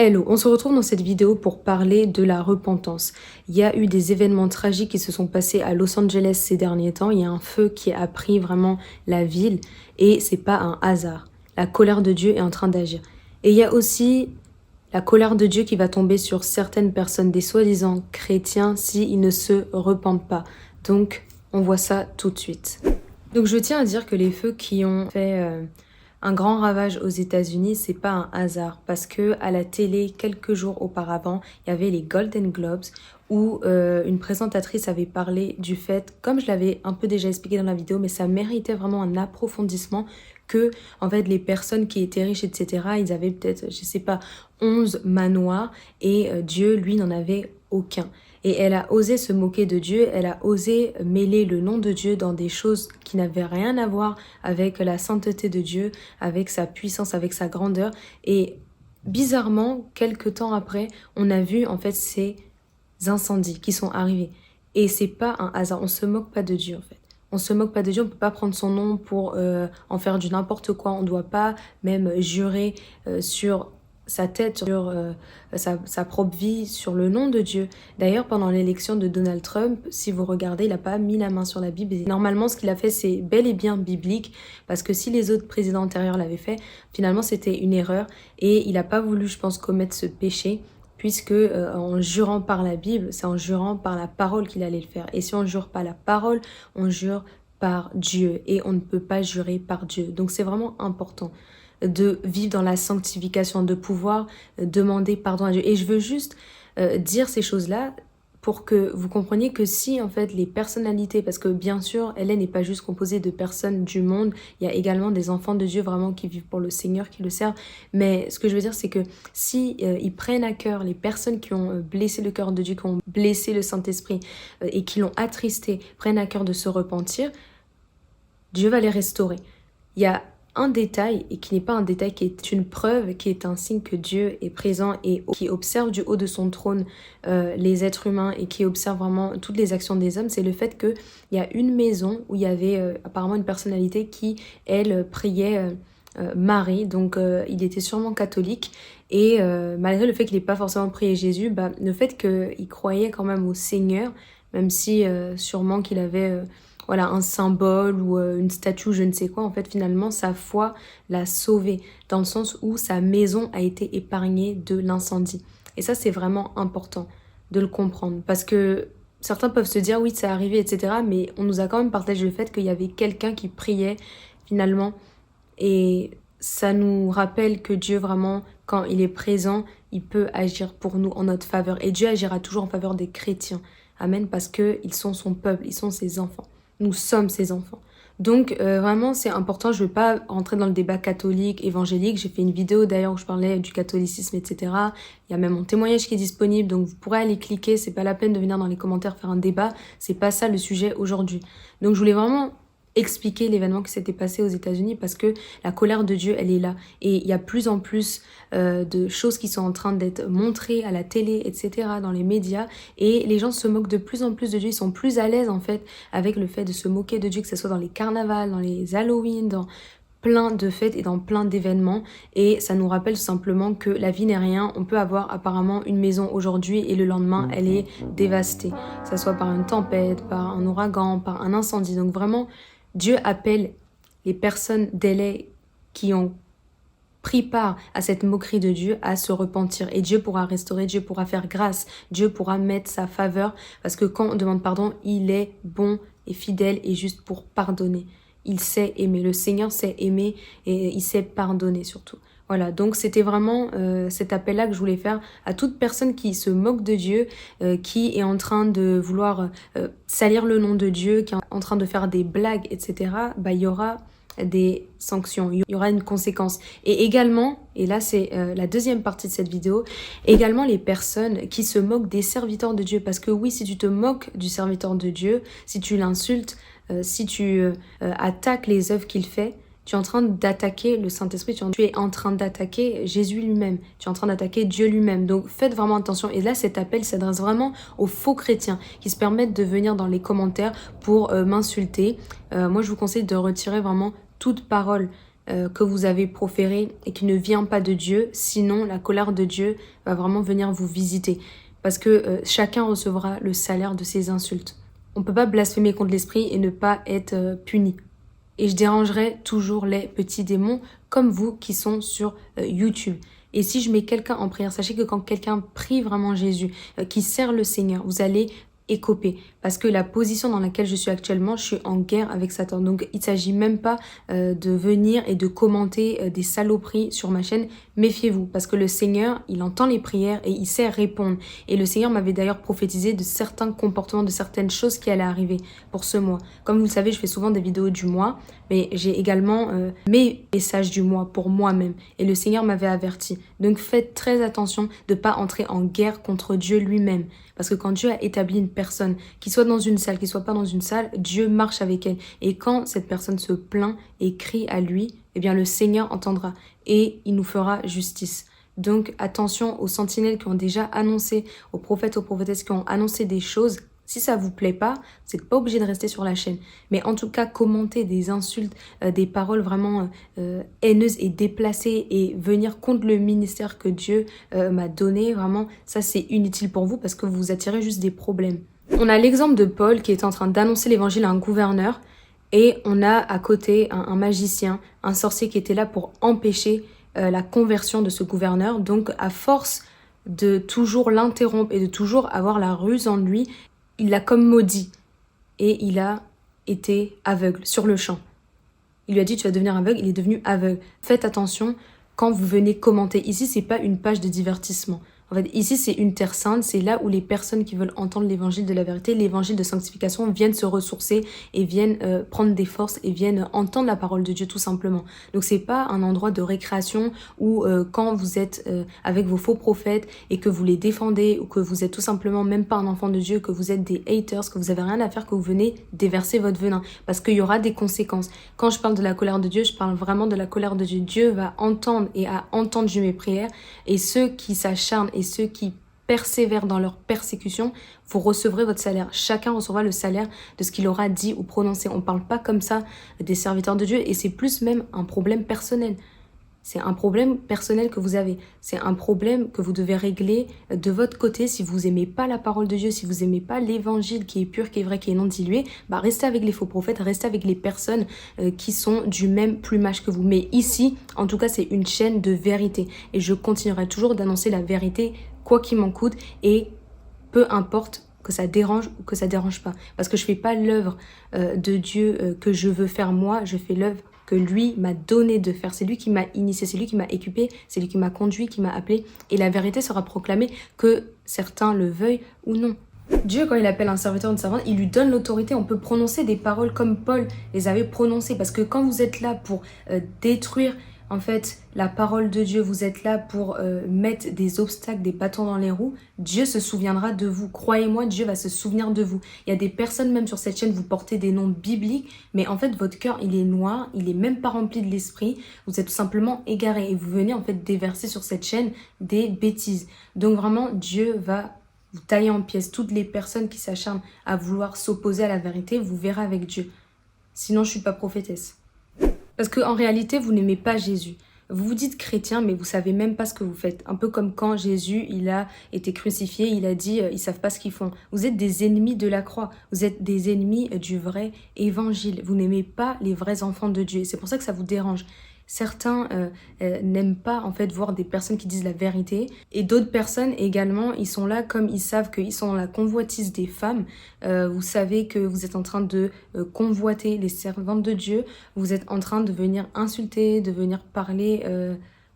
Hello, on se retrouve dans cette vidéo pour parler de la repentance. Il y a eu des événements tragiques qui se sont passés à Los Angeles ces derniers temps. Il y a un feu qui a pris vraiment la ville et c'est pas un hasard. La colère de Dieu est en train d'agir. Et il y a aussi la colère de Dieu qui va tomber sur certaines personnes, des soi-disant chrétiens, s'ils ne se repentent pas. Donc, on voit ça tout de suite. Donc, je tiens à dire que les feux qui ont fait un grand ravage aux États-Unis, c'est pas un hasard parce que à la télé, quelques jours auparavant, il y avait les Golden Globes où une présentatrice avait parlé du fait, comme je l'avais un peu déjà expliqué dans la vidéo, mais ça méritait vraiment un approfondissement que en fait les personnes qui étaient riches, etc., ils avaient peut-être, je sais pas, 11 manoirs et Dieu, lui, n'en avait aucun. Et elle a osé se moquer de Dieu, elle a osé mêler le nom de Dieu dans des choses qui n'avaient rien à voir avec la sainteté de Dieu, avec sa puissance, avec sa grandeur. Et bizarrement, quelques temps après, on a vu en fait ces incendies qui sont arrivés. Et c'est pas un hasard, on se moque pas de Dieu en fait. On se moque pas de Dieu, on peut pas prendre son nom pour en faire du n'importe quoi. On doit pas même jurer sur sa tête, sur sa propre vie, sur le nom de Dieu. D'ailleurs, pendant l'élection de Donald Trump, si vous regardez, il n'a pas mis la main sur la Bible. Et normalement, ce qu'il a fait, c'est bel et bien biblique, parce que si les autres présidents antérieurs l'avaient fait, finalement, c'était une erreur. Et il n'a pas voulu, je pense, commettre ce péché, puisque en jurant par la Bible, c'est en jurant par la parole qu'il allait le faire. Et si on ne jure pas la parole, on jure par Dieu. Et on ne peut pas jurer par Dieu. Donc, c'est vraiment important de vivre dans la sanctification, de pouvoir demander pardon à Dieu. Et je veux juste dire ces choses-là pour que vous compreniez que si en fait les personnalités, parce que bien sûr elle n'est pas juste composée de personnes du monde, il y a également des enfants de Dieu vraiment qui vivent pour le Seigneur, qui le servent, mais ce que je veux dire c'est que si ils prennent à cœur les personnes qui ont blessé le cœur de Dieu, qui ont blessé le Saint-Esprit et qui l'ont attristé, prennent à cœur de se repentir, Dieu va les restaurer. Il y a un détail, et qui n'est pas un détail, qui est une preuve, qui est un signe que Dieu est présent et qui observe du haut de son trône les êtres humains et qui observe vraiment toutes les actions des hommes, c'est le fait qu'il y a une maison où il y avait apparemment une personnalité qui, elle, priait Marie, donc il était sûrement catholique, et malgré le fait qu'il n'ait pas forcément prié Jésus, le fait qu'il croyait quand même au Seigneur, même si sûrement qu'il avait voilà, un symbole ou une statue, je ne sais quoi, en fait finalement sa foi l'a sauvé, dans le sens où sa maison a été épargnée de l'incendie. Et ça c'est vraiment important de le comprendre, parce que certains peuvent se dire oui c'est arrivé, etc. Mais on nous a quand même partagé le fait qu'il y avait quelqu'un qui priait finalement, et ça nous rappelle que Dieu vraiment, quand il est présent, il peut agir pour nous en notre faveur. Et Dieu agira toujours en faveur des chrétiens. Amen, parce qu'ils sont son peuple, ils sont ses enfants. Nous sommes ses enfants. Donc vraiment c'est important, je ne veux pas rentrer dans le débat catholique, évangélique. J'ai fait une vidéo d'ailleurs où je parlais du catholicisme, etc. Il y a même mon témoignage qui est disponible, donc vous pourrez aller cliquer, c'est pas la peine de venir dans les commentaires faire un débat, c'est pas ça le sujet aujourd'hui. Donc je voulais vraiment expliquer l'événement qui s'était passé aux États-Unis parce que la colère de Dieu, elle est là. Et il y a plus en plus de choses qui sont en train d'être montrées à la télé, etc., dans les médias. Et les gens se moquent de plus en plus de Dieu. Ils sont plus à l'aise, en fait, avec le fait de se moquer de Dieu, que ce soit dans les carnavals, dans les Halloween, dans plein de fêtes et dans plein d'événements. Et ça nous rappelle tout simplement que la vie n'est rien. On peut avoir apparemment une maison aujourd'hui et le lendemain, elle est dévastée. Que ce soit par une tempête, par un ouragan, par un incendie. Donc vraiment, Dieu appelle les personnes d'LA qui ont pris part à cette moquerie de Dieu à se repentir. Et Dieu pourra restaurer, Dieu pourra faire grâce, Dieu pourra mettre sa faveur. Parce que quand on demande pardon, il est bon et fidèle et juste pour pardonner. Il sait aimer, le Seigneur sait aimer et il sait pardonner surtout. Voilà, donc c'était vraiment cet appel-là que je voulais faire à toute personne qui se moque de Dieu, qui est en train de vouloir salir le nom de Dieu, qui est en train de faire des blagues, etc. Il y aura des sanctions, il y aura une conséquence. Et également, et là c'est la deuxième partie de cette vidéo, également les personnes qui se moquent des serviteurs de Dieu. Parce que oui, si tu te moques du serviteur de Dieu, si tu l'insultes, si tu attaques les œuvres qu'il fait, tu es en train d'attaquer le Saint-Esprit, tu es en train d'attaquer Jésus lui-même, tu es en train d'attaquer Dieu lui-même. Donc faites vraiment attention. Et là, cet appel s'adresse vraiment aux faux chrétiens qui se permettent de venir dans les commentaires pour m'insulter. Moi, je vous conseille de retirer vraiment toute parole que vous avez proféré et qui ne vient pas de Dieu, sinon la colère de Dieu va vraiment venir vous visiter. Parce que chacun recevra le salaire de ses insultes. On ne peut pas blasphémer contre l'esprit et ne pas être puni. Et je dérangerai toujours les petits démons comme vous qui sont sur YouTube. Et si je mets quelqu'un en prière, sachez que quand quelqu'un prie vraiment Jésus, qui sert le Seigneur, vous allez écoper. Parce que la position dans laquelle je suis actuellement, je suis en guerre avec Satan. Donc il ne s'agit même pas de venir et de commenter des saloperies sur ma chaîne. Méfiez-vous, parce que le Seigneur, il entend les prières et il sait répondre. Et le Seigneur m'avait d'ailleurs prophétisé de certains comportements, de certaines choses qui allaient arriver pour ce mois. Comme vous le savez, je fais souvent des vidéos du mois, mais j'ai également mes messages du mois pour moi-même. Et le Seigneur m'avait averti. Donc faites très attention de ne pas entrer en guerre contre Dieu lui-même. Parce que quand Dieu a établi une personne, qu'il soit dans une salle, qu'il soit pas dans une salle, Dieu marche avec elle. Et quand cette personne se plaint et crie à lui, eh bien le Seigneur entendra et il nous fera justice. Donc attention aux sentinelles qui ont déjà annoncé, aux prophètes, aux prophétesses qui ont annoncé des choses. Si ça vous plaît pas, vous n'êtes pas obligé de rester sur la chaîne. Mais en tout cas, commenter des insultes, des paroles vraiment haineuses et déplacées et venir contre le ministère que Dieu m'a donné, vraiment, ça c'est inutile pour vous parce que vous attirez juste des problèmes. On a l'exemple de Paul qui est en train d'annoncer l'évangile à un gouverneur et on a à côté un magicien, un sorcier qui était là pour empêcher la conversion de ce gouverneur. Donc à force de toujours l'interrompre et de toujours avoir la ruse en lui, il l'a comme maudit et il a été aveugle sur le champ. Il lui a dit tu vas devenir aveugle, il est devenu aveugle. Faites attention quand vous venez commenter. Ici, c'est pas une page de divertissement. En fait, ici, c'est une terre sainte, c'est là où les personnes qui veulent entendre l'évangile de la vérité, l'évangile de sanctification, viennent se ressourcer et viennent prendre des forces et viennent entendre la parole de Dieu tout simplement. Donc, c'est pas un endroit de récréation où quand vous êtes avec vos faux prophètes et que vous les défendez ou que vous êtes tout simplement même pas un enfant de Dieu, que vous êtes des haters, que vous avez rien à faire, que vous venez déverser votre venin. Parce qu'il y aura des conséquences. Quand je parle de la colère de Dieu, je parle vraiment de la colère de Dieu. Dieu va entendre et a entendu mes prières et ceux qui s'acharnent et ceux qui persévèrent dans leur persécution, vous recevrez votre salaire. Chacun recevra le salaire de ce qu'il aura dit ou prononcé. On ne parle pas comme ça des serviteurs de Dieu et c'est plus même un problème personnel. C'est un problème personnel que vous avez. C'est un problème que vous devez régler de votre côté. Si vous aimez pas la parole de Dieu, si vous aimez pas l'évangile qui est pur, qui est vrai, qui est non dilué, restez avec les faux prophètes, restez avec les personnes qui sont du même plumage que vous. Mais ici, en tout cas, c'est une chaîne de vérité. Et je continuerai toujours d'annoncer la vérité, quoi qu'il m'en coûte, et peu importe que ça dérange ou que ça dérange pas. Parce que je fais pas l'œuvre de Dieu que je veux faire moi, je fais l'œuvre que lui m'a donné de faire. C'est lui qui m'a initié, c'est lui qui m'a équipé, c'est lui qui m'a conduit, qui m'a appelé. Et la vérité sera proclamée que certains le veuillent ou non. Dieu, quand il appelle un serviteur ou une servante, il lui donne l'autorité. On peut prononcer des paroles comme Paul les avait prononcées. Parce que quand vous êtes là pour détruire en fait la parole de Dieu, vous êtes là pour mettre des obstacles, des bâtons dans les roues, Dieu se souviendra de vous. Croyez-moi, Dieu va se souvenir de vous. Il y a des personnes même sur cette chaîne, vous portez des noms bibliques, mais en fait votre cœur il est noir, il est même pas rempli de l'esprit, vous êtes tout simplement égaré et vous venez en fait déverser sur cette chaîne des bêtises. Donc vraiment Dieu va vous tailler en pièces. Toutes les personnes qui s'acharnent à vouloir s'opposer à la vérité, vous verrez avec Dieu. Sinon je suis pas prophétesse. Parce qu'en réalité, vous n'aimez pas Jésus. Vous vous dites chrétien, mais vous savez même pas ce que vous faites. Un peu comme quand Jésus, il a été crucifié, il a dit, ils savent pas ce qu'ils font. Vous êtes des ennemis de la croix. Vous êtes des ennemis du vrai évangile. Vous n'aimez pas les vrais enfants de Dieu. C'est pour ça que ça vous dérange. Certains n'aiment pas en fait voir des personnes qui disent la vérité et d'autres personnes également, ils sont là comme ils savent qu'ils sont dans la convoitise des femmes. Vous savez que vous êtes en train de convoiter les servantes de Dieu, vous êtes en train de venir insulter, de venir parler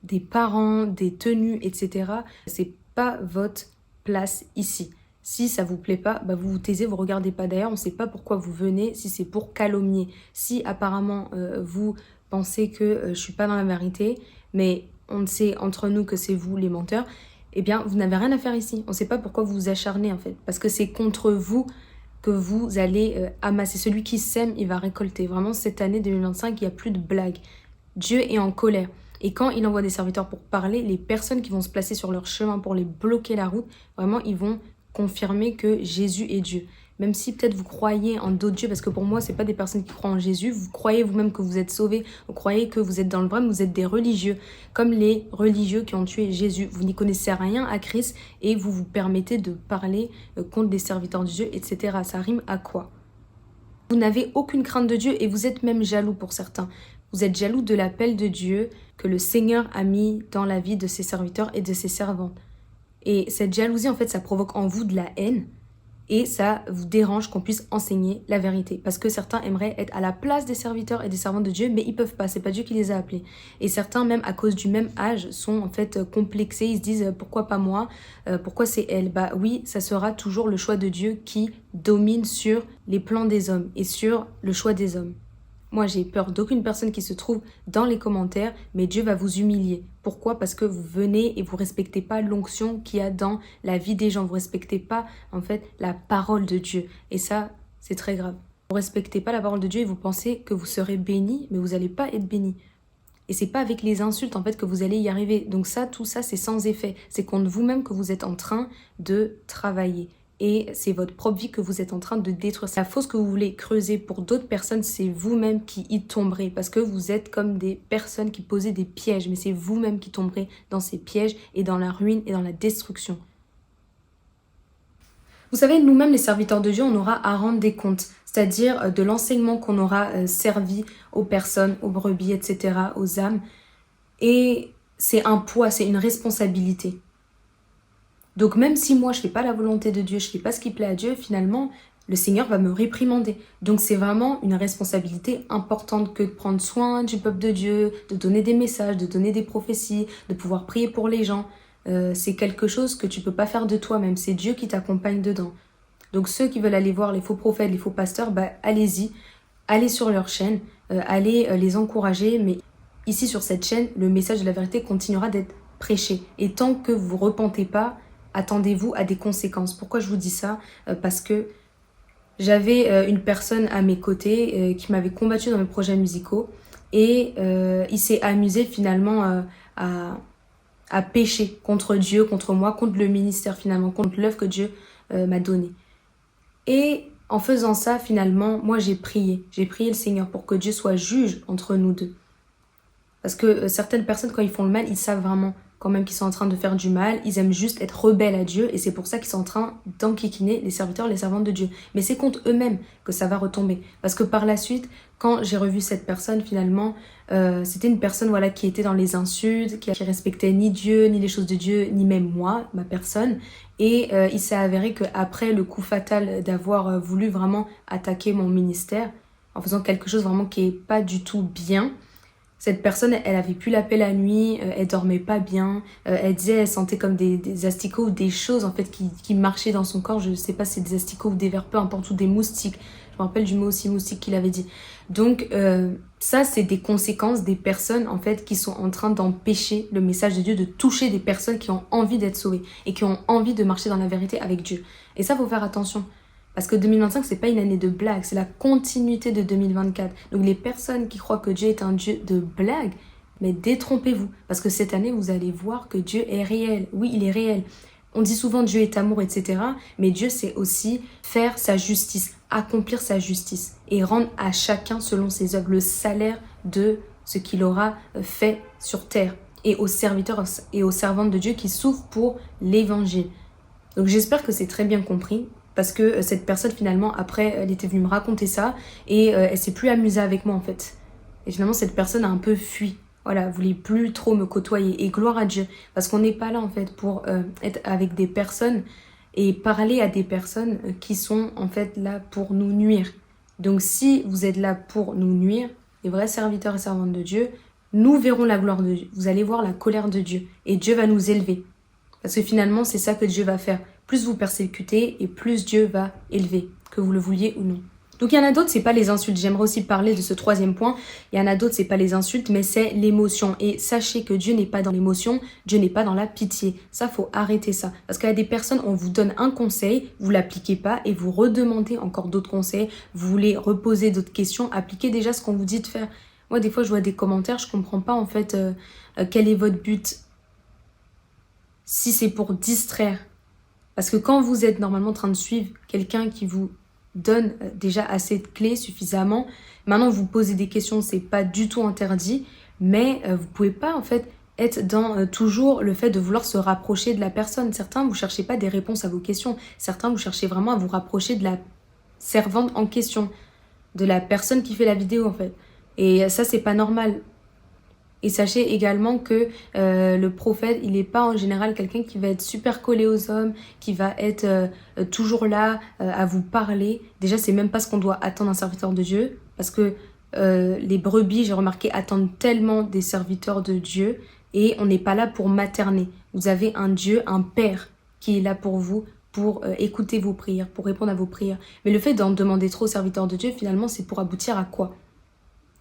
des parents, des tenues, etc. C'est pas votre place ici. Si ça vous plaît pas, vous vous taisez, vous regardez pas. D'ailleurs, on ne sait pas pourquoi vous venez, si c'est pour calomnier. Si apparemment vous pensez que je suis pas dans la vérité, mais on sait entre nous que c'est vous les menteurs, eh bien vous n'avez rien à faire ici. On ne sait pas pourquoi vous vous acharnez en fait, parce que c'est contre vous que vous allez amasser. Celui qui sème, il va récolter. Vraiment, cette année 2025, il n'y a plus de blagues. Dieu est en colère. Et quand il envoie des serviteurs pour parler, les personnes qui vont se placer sur leur chemin pour les bloquer la route, vraiment, ils vont confirmer que Jésus est Dieu. Même si peut-être vous croyez en d'autres dieux, parce que pour moi, c'est pas des personnes qui croient en Jésus. Vous croyez vous-même que vous êtes sauvés, vous croyez que vous êtes dans le vrai, mais vous êtes des religieux, comme les religieux qui ont tué Jésus. Vous n'y connaissez rien à Christ et vous vous permettez de parler contre des serviteurs de Dieu, etc. Ça rime à quoi? Vous n'avez aucune crainte de Dieu et vous êtes même jaloux pour certains. Vous êtes jaloux de l'appel de Dieu que le Seigneur a mis dans la vie de ses serviteurs et de ses servantes. Et cette jalousie, en fait, ça provoque en vous de la haine. Et ça vous dérange qu'on puisse enseigner la vérité. Parce que certains aimeraient être à la place des serviteurs et des servantes de Dieu, mais ils peuvent pas, c'est pas Dieu qui les a appelés. Et certains, même à cause du même âge, sont en fait complexés, ils se disent pourquoi pas moi, pourquoi c'est elle? Bah oui, ça sera toujours le choix de Dieu qui domine sur les plans des hommes et sur le choix des hommes. Moi, j'ai peur d'aucune personne qui se trouve dans les commentaires, mais Dieu va vous humilier. Pourquoi? Parce que vous venez et vous respectez pas l'onction qu'il y a dans la vie des gens. Vous respectez pas, en fait, la parole de Dieu. Et ça, c'est très grave. Vous respectez pas la parole de Dieu et vous pensez que vous serez béni, mais vous n'allez pas être béni. Et c'est pas avec les insultes, en fait, que vous allez y arriver. Donc ça, tout ça, c'est sans effet. C'est contre vous-même que vous êtes en train de travailler. Et c'est votre propre vie que vous êtes en train de détruire. La fosse que vous voulez creuser pour d'autres personnes, c'est vous-même qui y tomberez. Parce que vous êtes comme des personnes qui posaient des pièges. Mais c'est vous-même qui tomberez dans ces pièges et dans la ruine et dans la destruction. Vous savez, nous-mêmes, les serviteurs de Dieu, on aura à rendre des comptes. C'est-à-dire de l'enseignement qu'on aura servi aux personnes, aux brebis, etc., aux âmes. Et c'est un poids, c'est une responsabilité. Donc même si moi je fais pas la volonté de Dieu, je fais pas ce qui plaît à Dieu, finalement le Seigneur va me réprimander. Donc c'est vraiment une responsabilité importante que de prendre soin du peuple de Dieu, de donner des messages, de donner des prophéties, de pouvoir prier pour les gens. C'est quelque chose que tu peux pas faire de toi-même, c'est Dieu qui t'accompagne dedans. Donc ceux qui veulent aller voir les faux prophètes, les faux pasteurs, bah allez-y, allez sur leur chaîne, allez les encourager, mais ici sur cette chaîne, le message de la vérité continuera d'être prêché. Et tant que vous repentez pas, attendez-vous à des conséquences. Pourquoi je vous dis ça? Parce que j'avais une personne à mes côtés qui m'avait combattu dans mes projets musicaux et il s'est amusé finalement à pécher contre Dieu, contre moi, contre le ministère finalement, contre l'œuvre que Dieu m'a donnée. Et en faisant ça, finalement, moi j'ai prié le Seigneur pour que Dieu soit juge entre nous deux. Parce que certaines personnes, quand ils font le mal, ils savent vraiment quand même qu'ils sont en train de faire du mal, ils aiment juste être rebelles à Dieu et c'est pour ça qu'ils sont en train d'enquiquiner les serviteurs, les servantes de Dieu. Mais c'est contre eux-mêmes que ça va retomber. Parce que par la suite, quand j'ai revu cette personne, finalement, c'était une personne voilà, qui était dans les insultes, qui respectait ni Dieu, ni les choses de Dieu, ni même moi, ma personne. Et il s'est avéré qu'après le coup fatal d'avoir voulu vraiment attaquer mon ministère, en faisant quelque chose vraiment qui est pas du tout bien, cette personne, elle avait plus la paix la nuit, elle dormait pas bien, elle disait elle sentait comme des asticots ou des choses en fait qui marchaient dans son corps, je sais pas si c'est des asticots ou des vers, peu importe, ou des moustiques. Je me rappelle du mot aussi moustique qu'il avait dit. Donc ça, c'est des conséquences des personnes en fait qui sont en train d'empêcher le message de Dieu, de toucher des personnes qui ont envie d'être sauvées et qui ont envie de marcher dans la vérité avec Dieu. Et ça, faut faire attention. Parce que 2025, c'est pas une année de blague, c'est la continuité de 2024. Donc les personnes qui croient que Dieu est un Dieu de blague, mais détrompez-vous. Parce que cette année, vous allez voir que Dieu est réel. Oui, il est réel. On dit souvent Dieu est amour, etc. Mais Dieu, c'est aussi faire sa justice, accomplir sa justice et rendre à chacun, selon ses œuvres, le salaire de ce qu'il aura fait sur terre. Et aux serviteurs et aux servantes de Dieu qui souffrent pour l'évangile. Donc j'espère que c'est très bien compris. Parce que cette personne, finalement, après, elle était venue me raconter ça et elle s'est plus amusée avec moi, en fait. Et finalement, cette personne a un peu fui. Voilà, elle voulait plus trop me côtoyer. Et gloire à Dieu. Parce qu'on n'est pas là, en fait, pour être avec des personnes et parler à des personnes qui sont, en fait, là pour nous nuire. Donc, si vous êtes là pour nous nuire, les vrais serviteurs et servantes de Dieu, nous verrons la gloire de Dieu. Vous allez voir la colère de Dieu. Et Dieu va nous élever. Parce que finalement, c'est ça que Dieu va faire. Plus vous persécutez et plus Dieu va élever, que vous le vouliez ou non. Donc il y en a d'autres, c'est pas les insultes. J'aimerais aussi parler de ce troisième point. Il y en a d'autres, c'est pas les insultes, mais c'est l'émotion. Et sachez que Dieu n'est pas dans l'émotion, Dieu n'est pas dans la pitié. Ça, faut arrêter ça. Parce qu'il y a des personnes, on vous donne un conseil, vous l'appliquez pas et vous redemandez encore d'autres conseils. Vous voulez reposer d'autres questions, appliquez déjà ce qu'on vous dit de faire. Moi, des fois, je vois des commentaires, je comprends pas en fait quel est votre but. Si c'est pour distraire. Parce que quand vous êtes normalement en train de suivre quelqu'un qui vous donne déjà assez de clés suffisamment. Maintenant, vous posez des questions, c'est pas du tout interdit, mais vous pouvez pas en fait être dans toujours le fait de vouloir se rapprocher de la personne. Certains, vous cherchez pas des réponses à vos questions. Certains, vous cherchez vraiment à vous rapprocher de la servante en question, de la personne qui fait la vidéo en fait. Et ça, c'est pas normal. Et sachez également que le prophète, il n'est pas en général quelqu'un qui va être super collé aux hommes, qui va être toujours là à vous parler. Déjà, c'est même pas ce qu'on doit attendre d'un serviteur de Dieu, parce que les brebis, j'ai remarqué, attendent tellement des serviteurs de Dieu, et on n'est pas là pour materner. Vous avez un Dieu, un Père, qui est là pour vous, pour écouter vos prières, pour répondre à vos prières. Mais le fait d'en demander trop aux serviteurs de Dieu, finalement, c'est pour aboutir à quoi ?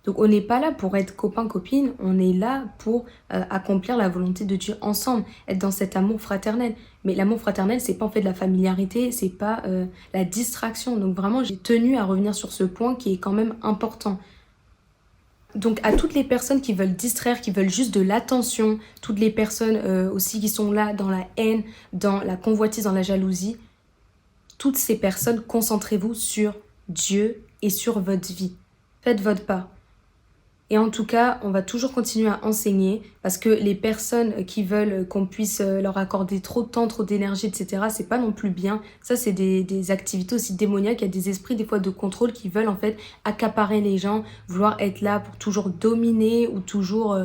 Donc on n'est pas là pour être copain-copine, on est là pour accomplir la volonté de Dieu ensemble, être dans cet amour fraternel. Mais l'amour fraternel, c'est pas en fait de la familiarité, c'est pas la distraction. Donc vraiment, j'ai tenu à revenir sur ce point qui est quand même important. Donc à toutes les personnes qui veulent distraire, qui veulent juste de l'attention, toutes les personnes aussi qui sont là dans la haine, dans la convoitise, dans la jalousie, toutes ces personnes, concentrez-vous sur Dieu et sur votre vie. Faites votre part. Et en tout cas, on va toujours continuer à enseigner parce que les personnes qui veulent qu'on puisse leur accorder trop de temps, trop d'énergie, etc., c'est pas non plus bien. Ça, c'est des activités aussi démoniaques. Il y a des esprits, des fois, de contrôle qui veulent en fait accaparer les gens, vouloir être là pour toujours dominer ou toujours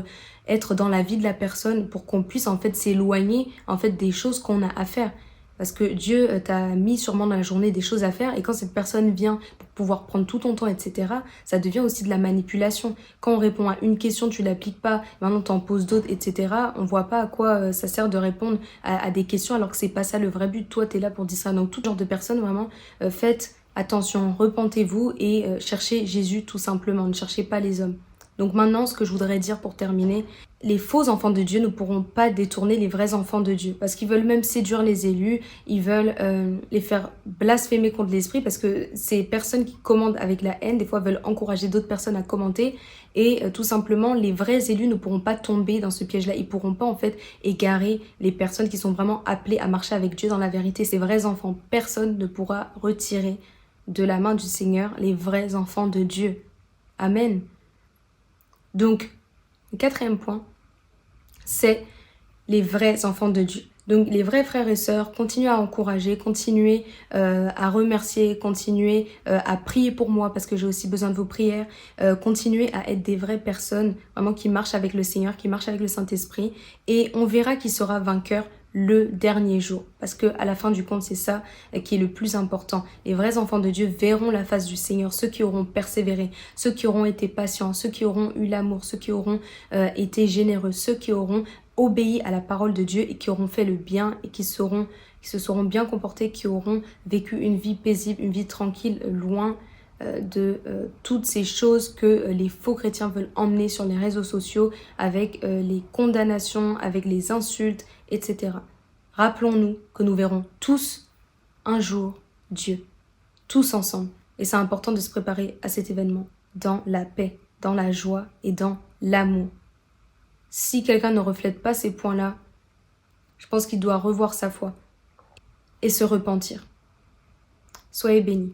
être dans la vie de la personne pour qu'on puisse en fait s'éloigner en fait des choses qu'on a à faire. Parce que Dieu t'a mis sûrement dans la journée des choses à faire et quand cette personne vient pour pouvoir prendre tout ton temps, etc., ça devient aussi de la manipulation. Quand on répond à une question, tu l'appliques pas, maintenant t'en poses d'autres, etc., on voit pas à quoi ça sert de répondre à des questions alors que c'est pas ça le vrai but. Toi, t'es là pour distraire. Donc tout genre de personnes, vraiment, faites attention, repentez-vous et cherchez Jésus tout simplement. Ne cherchez pas les hommes. Donc maintenant, ce que je voudrais dire pour terminer, les faux enfants de Dieu ne pourront pas détourner les vrais enfants de Dieu. Parce qu'ils veulent même séduire les élus, ils veulent les faire blasphémer contre l'esprit, parce que ces personnes qui commandent avec la haine, des fois veulent encourager d'autres personnes à commenter. Et tout simplement, les vrais élus ne pourront pas tomber dans ce piège-là. Ils ne pourront pas en fait égarer les personnes qui sont vraiment appelées à marcher avec Dieu dans la vérité. Ces vrais enfants, personne ne pourra retirer de la main du Seigneur les vrais enfants de Dieu. Amen. Donc, le quatrième point, c'est les vrais enfants de Dieu. Donc, les vrais frères et sœurs, continuez à encourager, continuez à remercier, continuez à prier pour moi parce que j'ai aussi besoin de vos prières. Continuez à être des vraies personnes vraiment qui marchent avec le Seigneur, qui marchent avec le Saint-Esprit. Et on verra qui sera vainqueur le dernier jour. Parce que à la fin du compte, c'est ça qui est le plus important. Les vrais enfants de Dieu verront la face du Seigneur, ceux qui auront persévéré, ceux qui auront été patients, ceux qui auront eu l'amour, ceux qui auront été généreux, ceux qui auront obéi à la parole de Dieu et qui auront fait le bien et qui se seront bien comportés, qui auront vécu une vie paisible, une vie tranquille, loin de toutes ces choses que les faux chrétiens veulent emmener sur les réseaux sociaux avec les condamnations, avec les insultes, etc. Rappelons-nous que nous verrons tous un jour Dieu, tous ensemble. Et c'est important de se préparer à cet événement dans la paix, dans la joie et dans l'amour. Si quelqu'un ne reflète pas ces points-là, je pense qu'il doit revoir sa foi et se repentir. Soyez bénis.